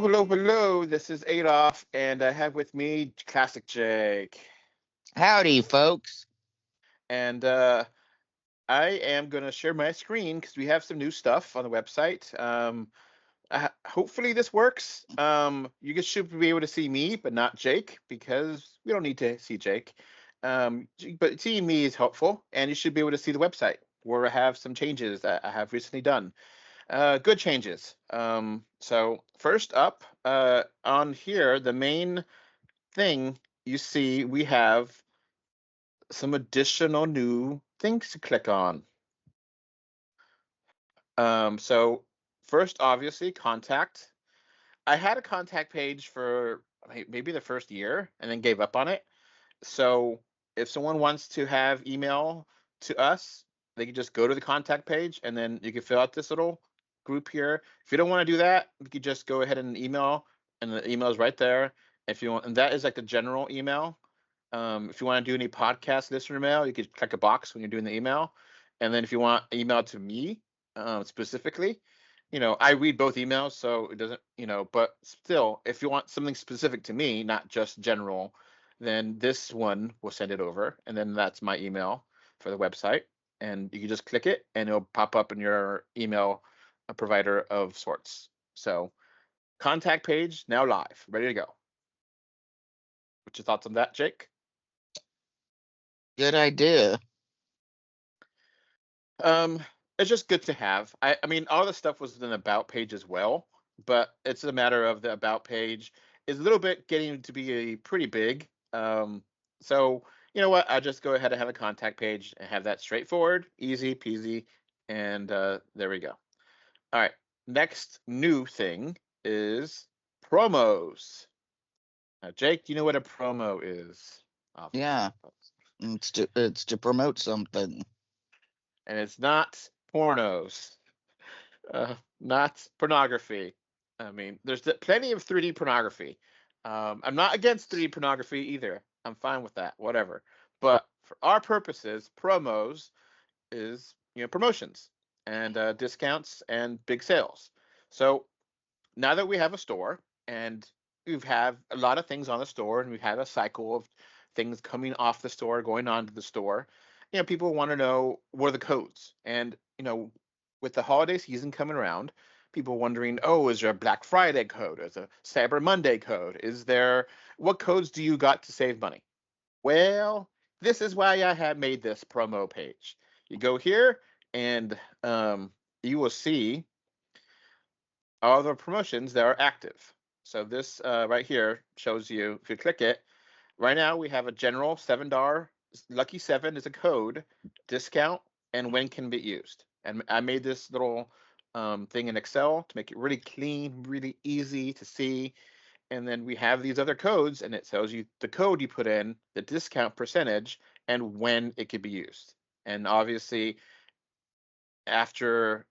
Hello, hello. This is Adolf, and I have with me Classic Jake. Howdy, folks. And I am going to share my screen because we have some new stuff on the website. Hopefully this works. You guys should be able to see me, but not Jake, because we don't need to see Jake. But seeing me is helpful, and you should be able to see the website where I have some changes that I have recently done. Good changes. So first up, on here, the main thing you see, we have some additional new things to click on. So first, obviously, contact. I had a contact page for maybe the first year and then gave up on it. So if someone wants to have email to us, they can just go to the contact page and then you can fill out this little group here. If you don't want to do that, you can just go ahead and email, and the email is right there. If you want, and that is like the general email. If you want to do any podcast listener mail, you could click a box when you're doing the email. And then if you want email to me specifically, I read both emails, so it doesn't, but still, if you want something specific to me, not just general, then this one will send it over. And then that's my email for the website. And you can just click it and it'll pop up in your email provider of sorts. So contact page now live, ready to go. What's your thoughts on that, Jake? Good idea. It's just good to have. I mean, all the stuff was in the about page as well, but it's a matter of the about page is a little bit getting to be pretty big. So you know what? I'll just go ahead and have a contact page and have that straightforward, easy peasy, and there we go. All right. Next new thing is promos. Now, Jake, do you know what a promo is? Yeah, it's to promote something. And it's not pornos, not pornography. I mean, there's plenty of 3D pornography. I'm not against 3D pornography either. I'm fine with that, whatever. But for our purposes, promos is promotions and discounts and big sales. So now that we have a store and we've had a lot of things on the store and we've had a cycle of things coming off the store going on to the store, people want to know what are the codes. And with the holiday season coming around, people wondering, oh, is there a Black Friday code? Is there a Cyber Monday code? What codes do you got to save money? Well, this is why I have made this promo page. You go here and you will see all the promotions that are active. So this right here shows you, if you click it, right now we have a general $7 Lucky 7 is a code, discount, and when can be used. And I made this little thing in Excel to make it really clean, really easy to see. And then we have these other codes, and it tells you the code you put in, the discount percentage, and when it could be used. And obviously, after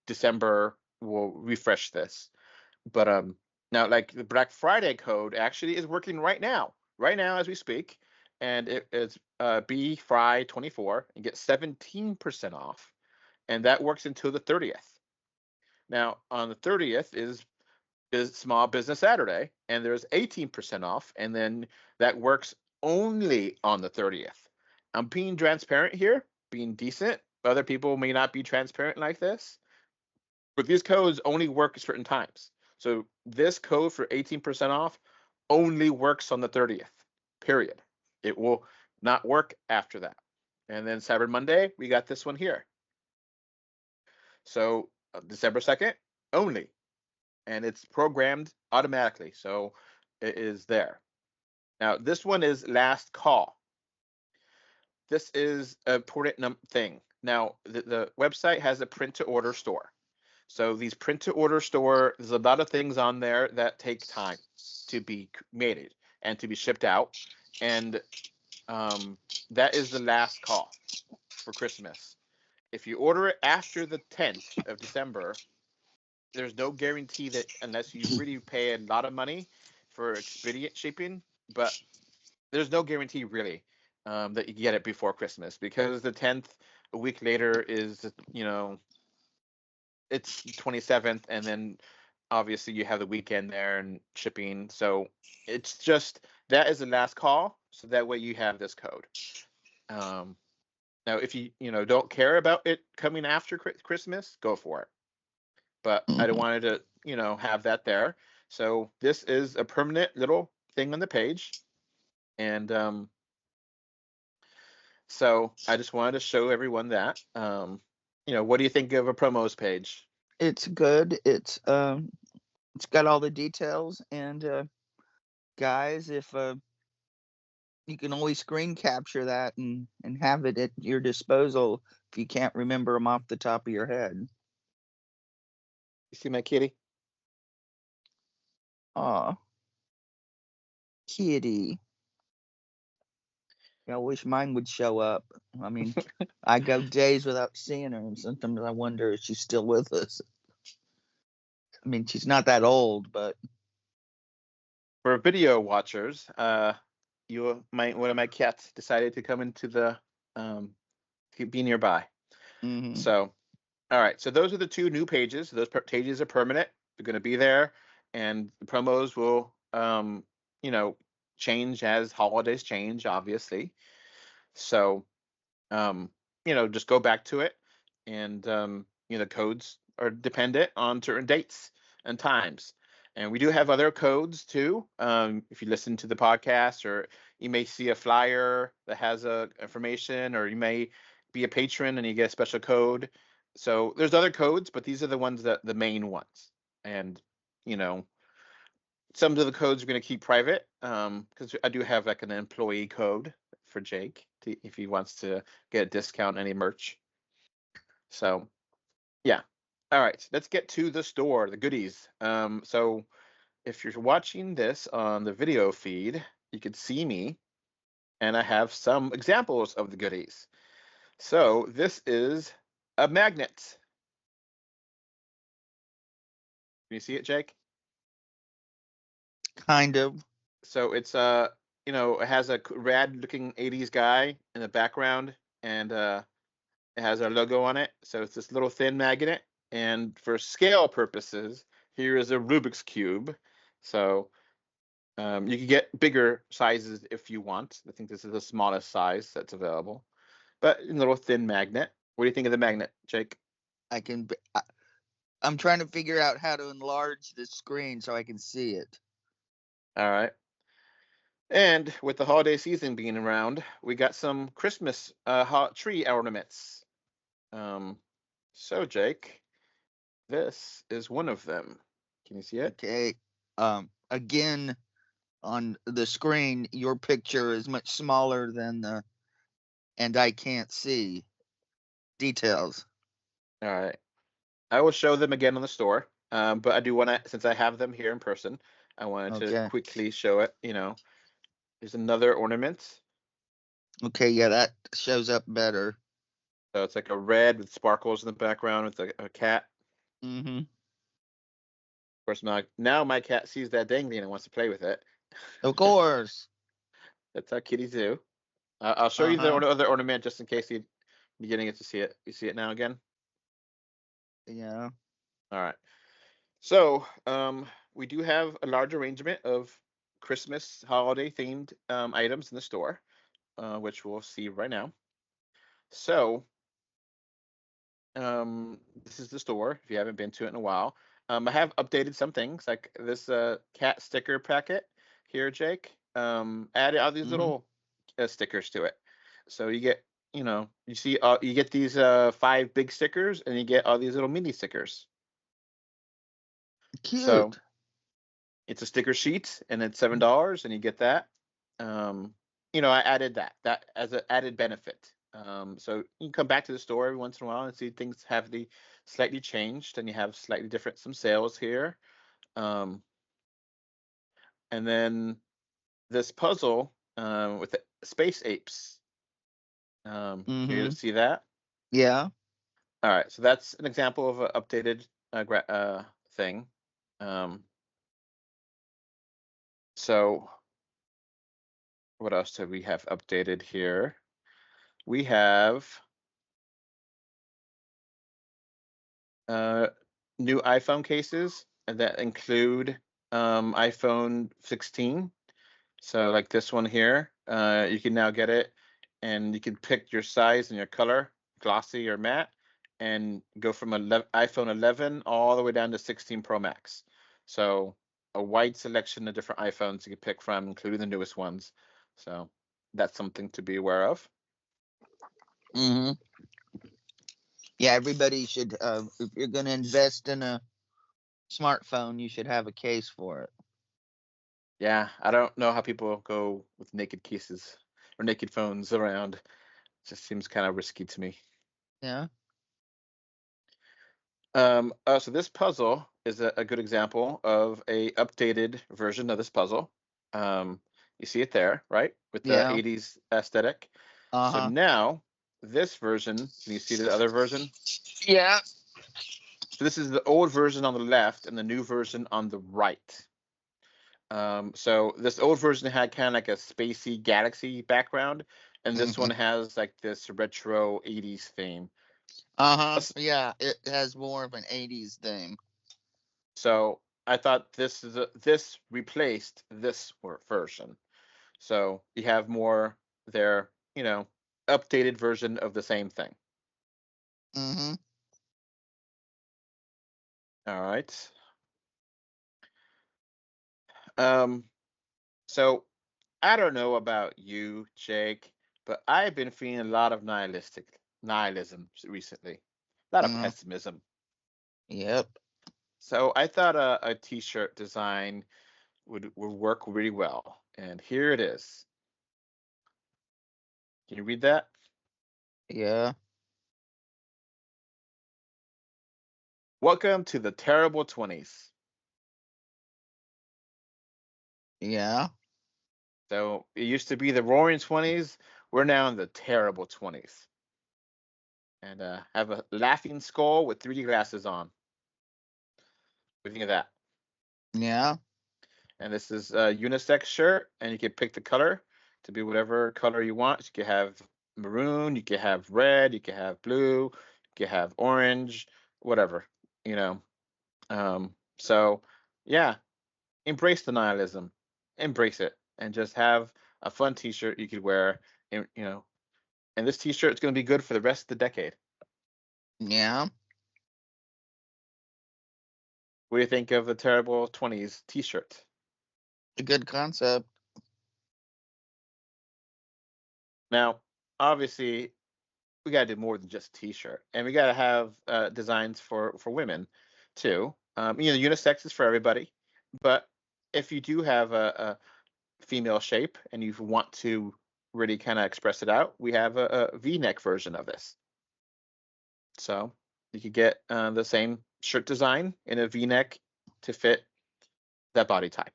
December, we'll refresh this. But now, like the Black Friday code actually is working right now as we speak, and it is BFRY24 and get 17% off, and that works until the 30th. Now, on the 30th is Small Business Saturday, and there's 18% off, and then that works only on the 30th. I'm being transparent here, being decent. Other people may not be transparent like this, but these codes only work at certain times. So this code for 18% off only works on the 30th, period. It will not work after that. And then Cyber Monday, we got this one here. So December 2nd only. And it's programmed automatically. So it is there. Now, this one is last call. This is an important thing. Now, the website has a print to order store. So these print to order store, there's a lot of things on there that take time to be made and to be shipped out. And that is the last call for Christmas. If you order it after the 10th of December, there's no guarantee that unless you really pay a lot of money for expedient shipping, but there's no guarantee really that you get it before Christmas, because the 10th, a week later, is it's 27th, and then obviously you have the weekend there and shipping. So it's just that is the last call. So that way you have this code. Now, if you don't care about it coming after Christmas, go for it. But I Mhm. wanted to have that there. So this is a permanent little thing on the page, and so I just wanted to show everyone that. What do you think of a promos page? It's good. It's got all the details, and guys, if you can always screen capture that and have it at your disposal if you can't remember them off the top of your head. You see my kitty? Aw, kitty. I wish mine would show up. I mean, I go days without seeing her, and sometimes I wonder if she's still with us. I mean, she's not that old, but For video watchers, one of my cats decided to come into the to be nearby. mhm. So, all right. So those are the two new pages. Those pages are permanent. They're going to be there, and the promos will, change as holidays change, obviously. So, just go back to it, and codes are dependent on certain dates and times. And we do have other codes too. If you listen to the podcast, or you may see a flyer that has information, or you may be a patron and you get a special code. So there's other codes, but these are the ones the main ones. And you know, some of the codes are going to keep private, because I do have like an employee code for Jake if he wants to get a discount on any merch. So yeah. All right, let's get to the store, the goodies. So if you're watching this on the video feed, you can see me, and I have some examples of the goodies. So this is a magnet. Can you see it, Jake? Kind of. So it's it has a rad looking 80s guy in the background, and it has our logo on it. So it's this little thin magnet. And for scale purposes, here is a Rubik's Cube. So you can get bigger sizes if you want. I think this is the smallest size that's available. But a little thin magnet. What do you think of the magnet, Jake? I can. I'm trying to figure out how to enlarge the screen so I can see it. All right. And with the holiday season being around, we got some Christmas tree ornaments. Um, so, Jake, this is one of them. Can you see it? Okay. Again, on the screen, your picture is much smaller than the, and I can't see details. All right. I will show them again on the store. But I do want to, since I have them here in person, I wanted to Okay. quickly show it. There's another ornament. Okay. Yeah, that shows up better. So it's like a red with sparkles in the background with a cat. Mm-hmm. Of course, now my cat sees that dangly and wants to play with it. Of course. That's how kitties do. I'll show you the Uh-huh. other ornament just in case you're getting it to see it. You see it now again? Yeah. All right. So we do have a large arrangement of Christmas holiday themed items in the store, which we'll see right now. So this is the store if you haven't been to it in a while. I have updated some things like this cat sticker packet here, Jake. Added all these Mm-hmm. little stickers to it. So you get, you get these 5 big stickers, and you get all these little mini stickers. So Cute. it's a sticker sheet, and it's $7, and you get that. I added that as an added benefit. So you can come back to the store every once in a while and see things have the slightly changed, and you have slightly different some sales here. Um, and then this puzzle with the space apes. Can you Mm-hmm. see that? Yeah. All right, so that's an example of an updated thing. So what else do we have updated here? We have new iPhone cases that include iPhone 16. So like this one here, you can now get it, and you can pick your size and your color, glossy or matte, and go from iPhone 11 all the way down to 16 Pro Max. So a wide selection of different iPhones you can pick from, including the newest ones. So that's something to be aware of. Mm-hmm. Yeah, everybody should. If you're going to invest in a smartphone, you should have a case for it. Yeah, I don't know how people go with naked cases or naked phones around. It just seems kind of risky to me. Yeah. So this puzzle is a good example of a updated version of this puzzle. You see it there, right? With the Yeah. 80s aesthetic. So Uh-huh. now this version, can you see the other version? Yeah. So this is the old version on the left and the new version on the right. So this old version had kind of like a spacey galaxy background, and this Mm-hmm. one has like this retro 80s theme. Uh-huh. Yeah, it has more of an 80s theme. So I thought this replaced this version. So you have more their, updated version of the same thing. Mm-hmm. All right. Um, so I don't know about you, Jake, but I've been feeling a lot of nihilism recently. A lot of Mm-hmm. pessimism. Yep. So I thought a t-shirt design would work really well. And here it is. Can you read that? Yeah. Welcome to the terrible 20s. Yeah. So it used to be the roaring 20s. We're now in the terrible 20s. And have a laughing skull with 3D glasses on. What do you think of that? Yeah. And this is a unisex shirt, and you can pick the color to be whatever color you want. You can have maroon, you can have red, you can have blue, you can have orange, whatever, you know. So yeah, embrace the nihilism, embrace it, and just have a fun T-shirt you could wear. And this T-shirt is going to be good for the rest of the decade. Yeah. What do you think of the terrible 20s T-shirt? A good concept. Now, obviously, we got to do more than just T-shirt, and we got to have designs for women too. Unisex is for everybody, but if you do have a female shape and you want to really kind of express it out, we have a V-neck version of this. So you could get the same shirt design in a V-neck to fit that body type.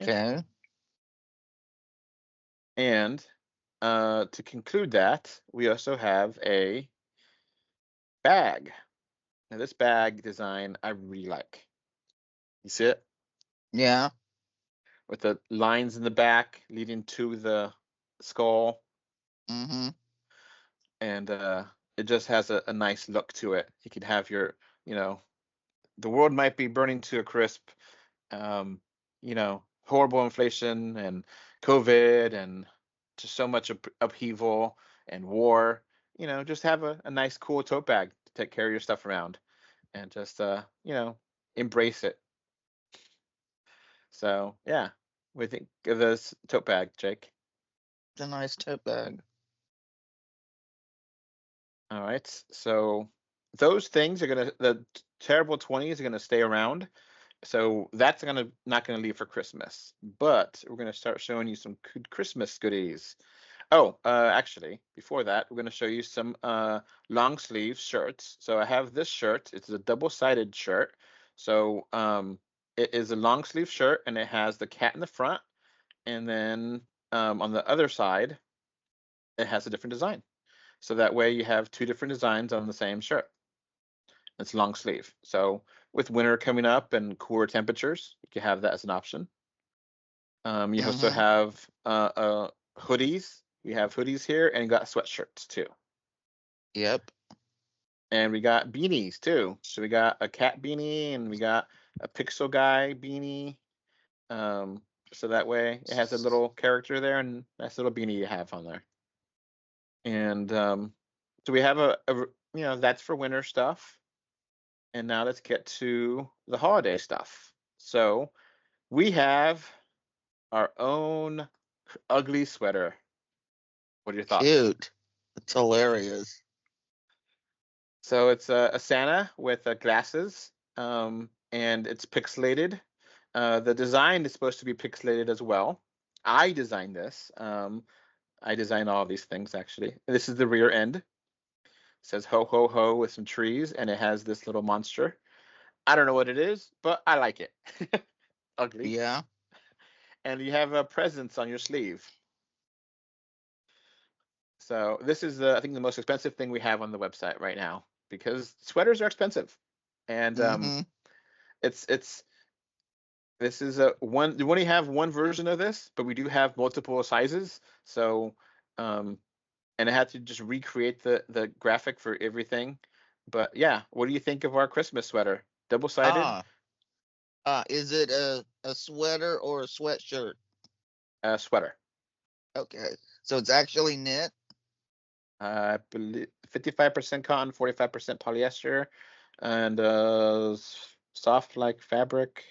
Okay. And to conclude that, we also have a bag. Now, this bag design I really like. You see it? Yeah. With the lines in the back leading to the skull. Mm-hmm. And it just has a nice look to it. You could have you know, the world might be burning to a crisp, um, horrible inflation and COVID and just so much upheaval and war. Just have a nice, cool tote bag to take care of your stuff around and just, embrace it. So, yeah, what do you think of this tote bag, Jake? It's a nice tote bag. All right. So, those things are the terrible 20s are gonna stay around. So that's not gonna leave for Christmas, but we're gonna start showing you some good Christmas goodies. Oh, actually, before that, we're gonna show you some long sleeve shirts. So I have this shirt. It's a double-sided shirt. So it is a long sleeve shirt, and it has the cat in the front, and then on the other side, it has a different design. So that way you have two different designs on the same shirt. It's long sleeve. So with winter coming up and cooler temperatures, you can have that as an option. You also Mm-hmm. have hoodies. We have hoodies here, and you got sweatshirts too. Yep. And we got beanies too. So we got a cat beanie and we got a pixel guy beanie. Um, so that way it has a little character there and nice little beanie you have on there. And so we have that's for winter stuff. And now let's get to the holiday stuff. So we have our own ugly sweater. What are your thoughts? Cute. It's hilarious. So it's a Santa with glasses, and it's pixelated. The design is supposed to be pixelated as well. I designed this. I designed all of these things actually. This is the rear end. It says ho ho ho with some trees, and it has this little monster. I don't know what it is, but I like it. Ugly. Yeah. And you have a presents on your sleeve. So this is I think the most expensive thing we have on the website right now because sweaters are expensive, and Mm-hmm. it's this is a one. We only have one version of this, but we do have multiple sizes. So, and I had to just recreate the graphic for everything. But yeah, what do you think of our Christmas sweater? Double sided Ah. Is it a sweater or a sweatshirt? sweater. Okay. So it's actually knit. I believe 55% cotton, 45% polyester, and soft like fabric.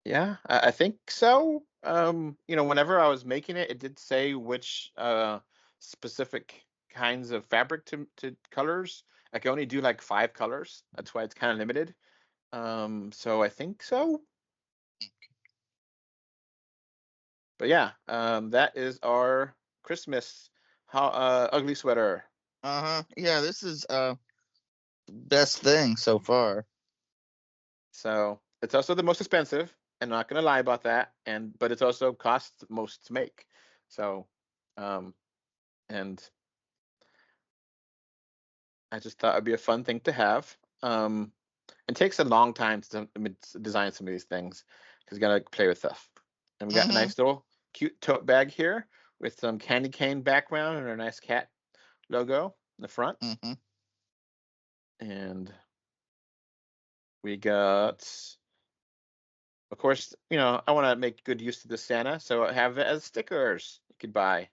Yeah, I think so. Whenever I was making it, it did say which specific kinds of fabric to colors. I can only do like 5 colors. That's why it's kind of limited. So I think so. But yeah, that is our Christmas ugly sweater. Uh-huh. Yeah, this is best thing so far. So it's also the most expensive, and not gonna lie about that. But it's also costs most to make. So, um, and I just thought it'd be a fun thing to have. It takes a long time to design some of these things because you gotta play with stuff. And we got a Mm-hmm. nice little cute tote bag here with some candy cane background and a nice cat logo in the front. Mm-hmm. And we got, of course, I want to make good use of the Santa, so I have it as stickers you could buy.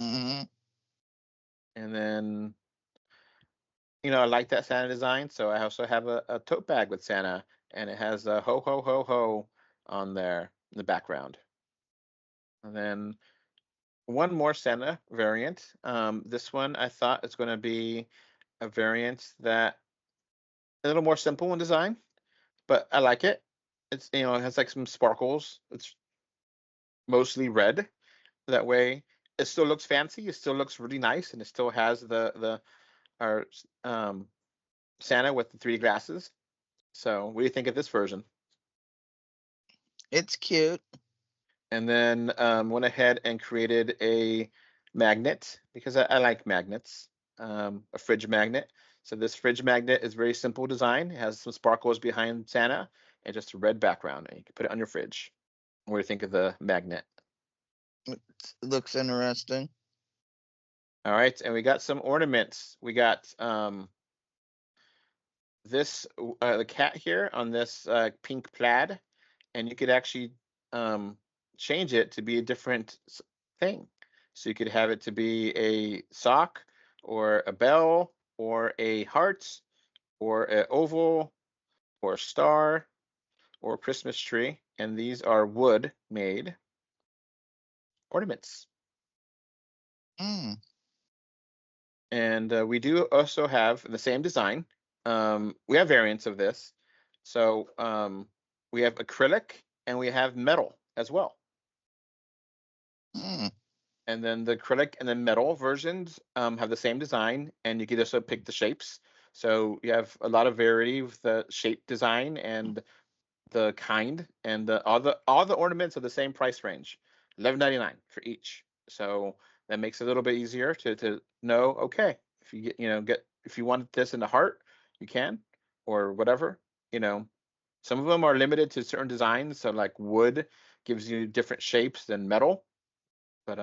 Mm-hmm. And then, I like that Santa design, so I also have a tote bag with Santa, and it has a ho ho ho ho on there in the background. And then one more Santa variant. This one I thought is going to be a variant that a little more simple in design, but I like it. It's it has like some sparkles. It's mostly red. That way, it still looks fancy. It still looks really nice, and it still has the our Santa with the 3D glasses. So, what do you think of this version? It's cute. And then went ahead and created a magnet because I like magnets, a fridge magnet. So this fridge magnet is very simple design. It has some sparkles behind Santa and just a red background, and you can put it on your fridge. What do you think of the magnet? It looks interesting. All right, and we got some ornaments. We got this the cat here on this pink plaid, and you could actually um, change it to be a different thing. So you could have it to be a sock or a bell or a heart or an oval or a star or a Christmas tree. And these are wood made ornaments. Mm. And we do also have the same design. We have variants of this. So we have acrylic and we have metal as well. Mm. And then the acrylic and the metal versions have the same design, and you can also pick the shapes. So you have a lot of variety with the shape design and the kind, and all the ornaments are the same price range, $11.99 for each. So that makes it a little bit easier to know. Okay, if you get if you want this in the heart, you can, or whatever. You know, some of them are limited to certain designs. So like wood gives you different shapes than metal, but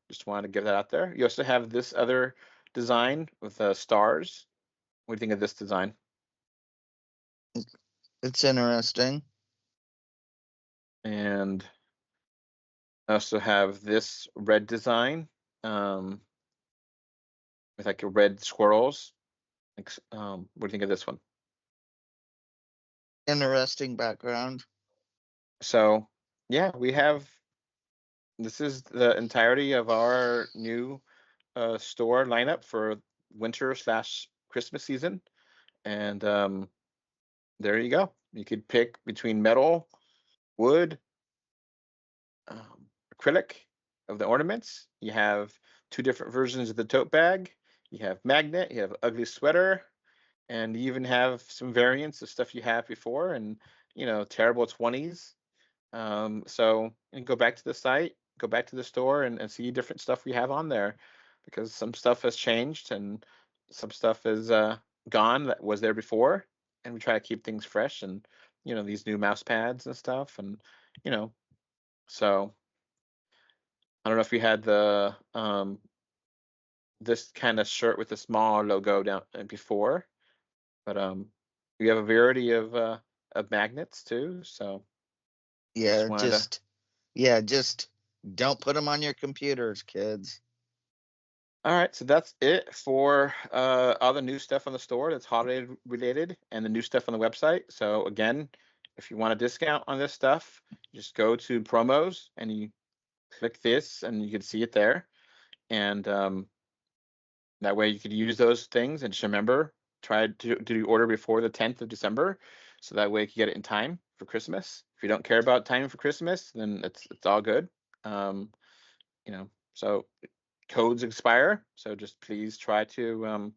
just wanted to give that out there. You also have this other design with stars. What do you think of this design? It's interesting. And I also have this red design with like a red squirrels. What do you think of this one? Interesting background. So yeah, this is the entirety of our new store lineup for winter/Christmas season. And there you go. You could pick between metal, wood, acrylic of the ornaments. You have 2 different versions of the tote bag. You have magnet, you have ugly sweater, and you even have some variants of stuff you had before, and terrible 20s. So you can go back to the site, go back to the store, and see different stuff we have on there, because some stuff has changed and some stuff is gone that was there before, and we try to keep things fresh, and these new mouse pads and stuff, and so I don't know if you had the this kind of shirt with a small logo down before, but we have a variety of magnets too. So Yeah, just just don't put them on your computers, kids. All right, so that's it for all the new stuff on the store that's holiday related and the new stuff on the website. So again, if you want a discount on this stuff, just go to promos and you click this and you can see it there. And that way you could use those things, and just remember, try to do the order before the 10th of December. So that way you can get it in time for Christmas. If you don't care about time for Christmas, then it's all good. So codes expire. So just please try to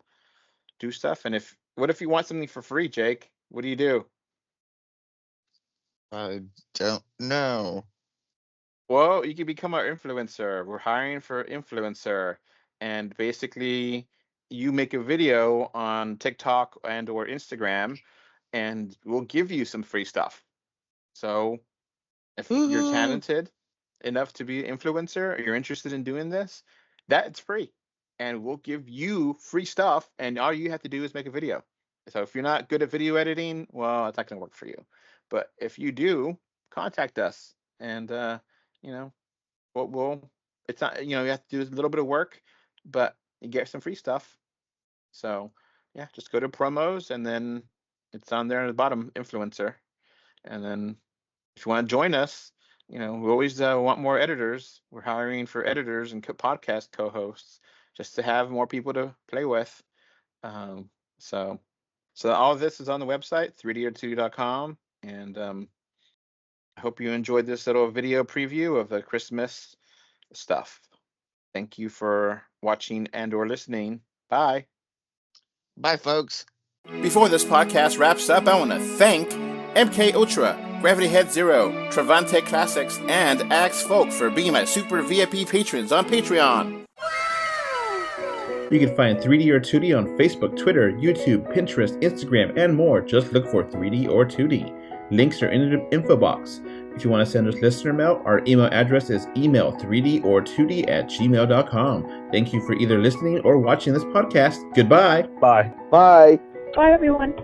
do stuff. And what if you want something for free, Jake? What do you do? I don't know. Well, you can become our influencer. We're hiring for influencer, and basically you make a video on TikTok and or Instagram, and we'll give you some free stuff. So if you're talented enough to be an influencer, or you're interested in doing this, that's free, and we'll give you free stuff, and all you have to do is make a video. So if you're not good at video editing, well, it's not going to work for you. But if you do, contact us, and it's not, you have to do a little bit of work, but you get some free stuff. So yeah, just go to promos, and then it's on there at the bottom, influencer. And then if you want to join us, we always want more editors. We're hiring for editors and podcast co-hosts, just to have more people to play with. So all of this is on the website, 3DOR2D.com. And I hope you enjoyed this little video preview of the Christmas stuff. Thank you for watching and or listening. Bye. Bye, folks. Before this podcast wraps up, I want to thank MK Ultra, Gravity Head Zero, Travante Classics, and Axe Folk for being my super VIP patrons on Patreon. You can find 3DOR2D on Facebook, Twitter, YouTube, Pinterest, Instagram, and more. Just look for 3DOR2D. Links are in the info box. If you want to send us listener mail, our email address is email3DOR2D@gmail.com. Thank you for either listening or watching this podcast. Goodbye. Bye. Bye. Bye, everyone.